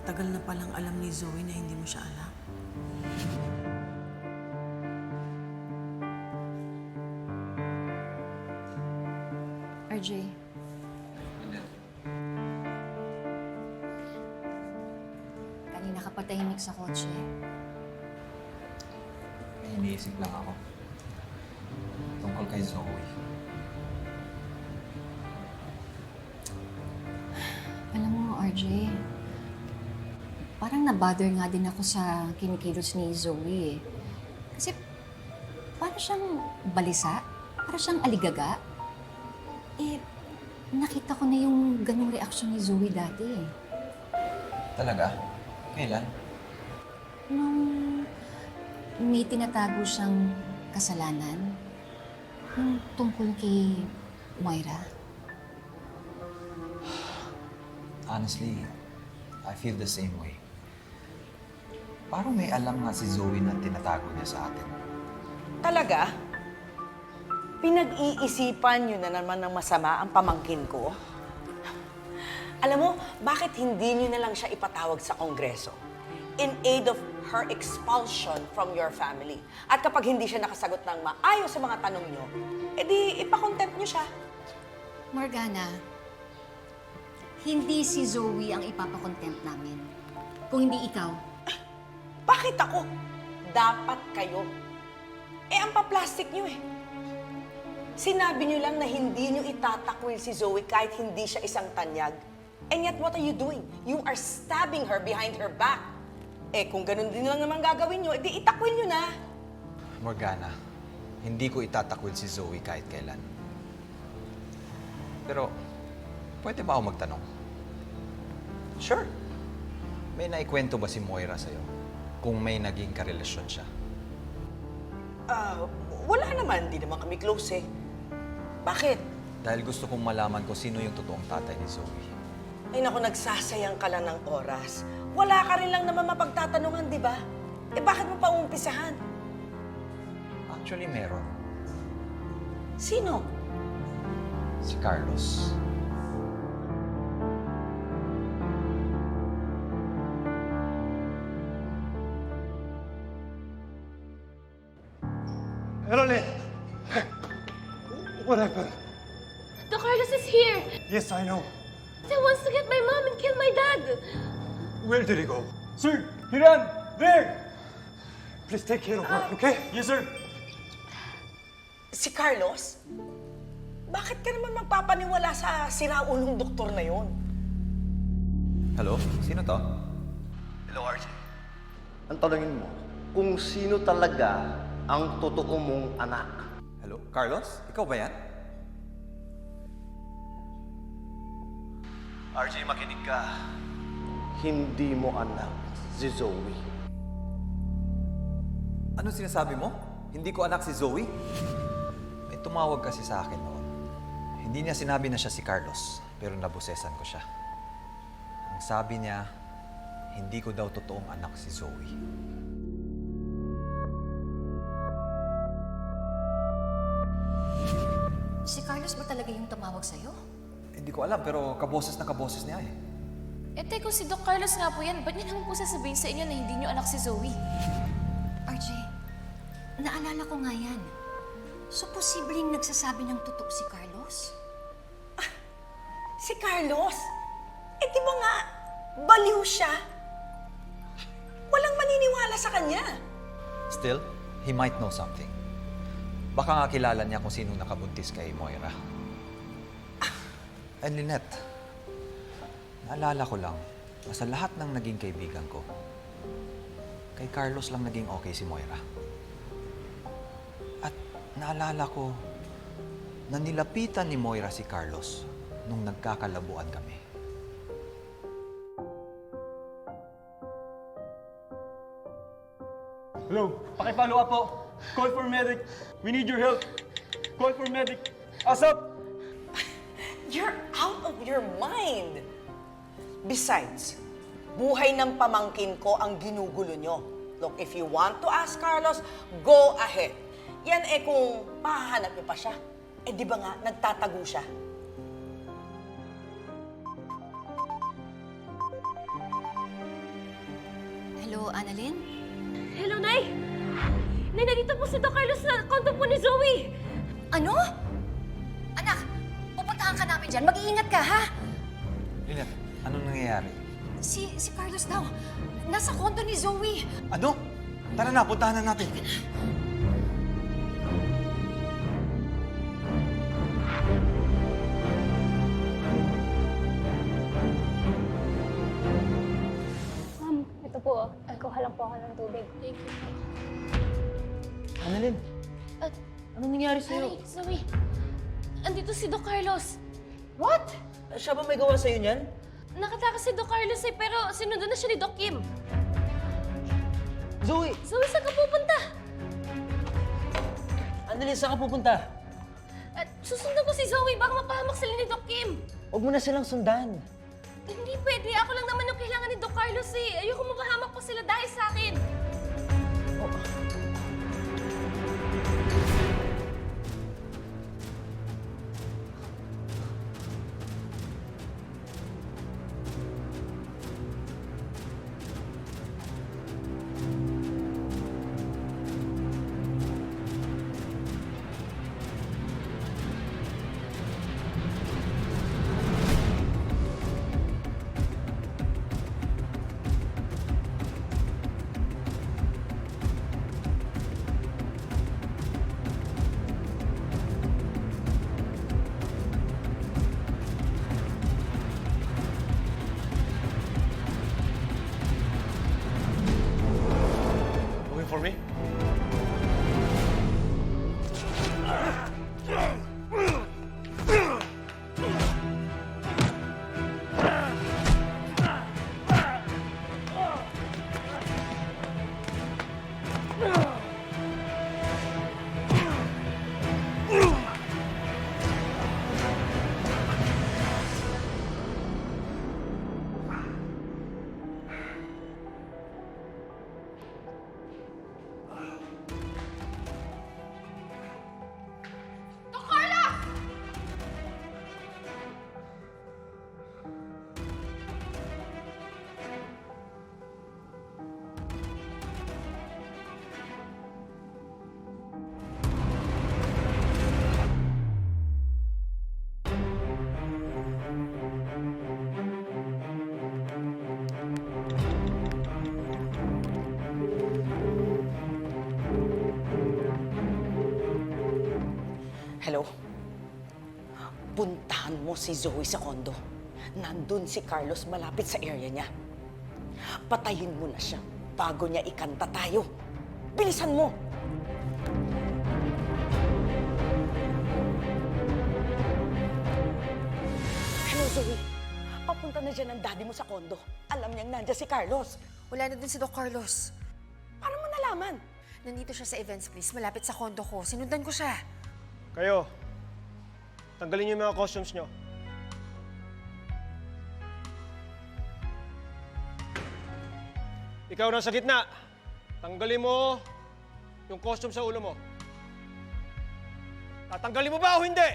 Matagal na palang alam ni Zoe na hindi mo siya anak. RJ. Kanina ka pa tahimik sa kotse. May iniisip lang ako. Tungkol kay Zoe. Alam mo, RJ, parang nabother nga din ako sa kinikilos ni Zoe eh. Kasi para siyang balisa, para siyang aligaga. Eh, nakita ko na yung ganung reaksyon ni Zoe dati eh. Talaga? Kailan? Nung may tinatago siyang kasalanan, yung tungkol kay Moira. Honestly, I feel the same way. Parang may alam nga si Zoe na tinatago niya sa atin. Talaga? Pinag-iisipan nyo na naman ng masama ang pamangkin ko? Alam mo, bakit hindi nyo na lang siya ipatawag sa Kongreso in aid of her expulsion from your family? At kapag hindi siya nakasagot ng maayos sa mga tanong nyo, edi ipakontempt nyo siya. Morgana, hindi si Zoe ang ipapakontempt namin. Kung hindi ikaw. Bakit ako? Dapat kayo. Eh, ang pa-plastic nyo eh. Sinabi nyo lang na hindi nyo itatakwil si Zoe kahit hindi siya isang tanyag. And yet, what are you doing? You are stabbing her behind her back. Eh, kung ganun din lang naman gagawin nyo, edi itakwil nyo na. Morgana, hindi ko itatakwil si Zoe kahit kailan. Pero, pwede ba ako magtanong? Sure. May naikwento ba si Moira sa'yo kung may naging karelasyon siya? Wala naman. Di naman kami close eh. Bakit? Dahil gusto kong malaman ko sino yung totoong tatay ni Zoe. Ay naku, nagsasayang ka lang ng oras. Wala ka rin lang naman mapagtatanungan, di ba? Eh, bakit mo pa umpisahan? Actually, meron. Sino? Si Carlos. Hello, Lynn. What happened? The Carlos is here. Yes, I know. He wants to get my mom and kill my dad. Where did he go? Sir, he ran! There! Please take care of her, okay? Yes, sir. Si Carlos? Bakit ka naman magpapaniwala sa siraulong doktor na yon? Hello? Sino to? Hello, RJ. Ang tanongin mo, kung sino talaga ang totoo mong anak. Hello? Carlos? Ikaw ba yan? RJ, makinig ka. Hindi mo anak si Zoe. Ano sinasabi mo? Hindi ko anak si Zoe? May tumawag kasi sa akin noon. Hindi niya sinabi na siya si Carlos, pero nabusesan ko siya. Ang sabi niya, hindi ko daw totoong anak si Zoe. Si Carlos ba talaga yung tumawag sa'yo? Hindi ko alam, pero kaboses na kaboses niya eh. Eh, teko, si Doc Carlos nga po yan. Ba't niya naman po sasabihin sa inyo na hindi niyo anak si Zoe? RJ, naalala ko nga yan. So, posibleng nagsasabi ng totoo si Carlos? Si Carlos? Eh, di ba nga, baliw siya? Walang maniniwala sa kanya. Still, he might know something. Baka nga kilala niya kung sinong nakabuntis kay Moira. And Lynette, naalala ko lang na sa lahat ng naging kaibigan ko, kay Carlos lang naging okay si Moira. At naalala ko na nilapitan ni Moira si Carlos nung nagkakalabuan kami. Hello, paki-follow up po. Call for medic. We need your help. Call for medic. ASAP! You're out of your mind. Besides, buhay ng pamangkin ko ang ginugulo nyo. Look, if you want to ask Carlos, go ahead. Yan eh kung mahahanap niyo pa siya. Eh di ba nga, nagtatago siya. Hello, Annalyn? Hello, Nay! Nay, nandito po si Doc Carlos sa kondo po ni Zoe! Ano? Anak, pupuntahan ka namin dyan. Mag-iingat ka, ha? Lynette, anong nangyayari? Si Carlos daw. Nasa kondo ni Zoe. Ano? Tara na, puntahan na natin. Ma'am, ito po. Kuha lang po ako ng tubig. Thank you. Annalyn, At, anong nangyari sa'yo? Nay, Zoe, andito si Doc Carlos. What? Siya ba may gawa sa'yo niyan? Nakatakas si Doc Carlos eh, pero sinundan na siya ni Doc Kim. Zoe! Zoe, saan ka pupunta? Annalyn, saan ka pupunta? At susundan ko si Zoe, baka mapahamak sila ni Doc Kim. Huwag mo na silang sundan. Hindi pwede, ako lang naman yung kailangan ni Doc Carlos eh. Ayoko mapahamak pa sila dahil sa akin. Looking for me? Hello? Puntahan mo si Zoe sa kondo. Nandun si Carlos malapit sa area niya. Patayin mo na siya bago niya ikanta tayo. Bilisan mo! Hello, Zoe. Papunta na dyan ang daddy mo sa kondo. Alam niyang nandiyan si Carlos. Wala na din si Doc Carlos. Paano mo nalaman? Nandito siya sa events place, malapit sa kondo ko. Sinundan ko siya. Kayo, tanggalin niyo yung mga costumes niyo. Ikaw nasa gitna. Tanggalin mo yung costume sa ulo mo. Tatanggalin mo ba o hindi?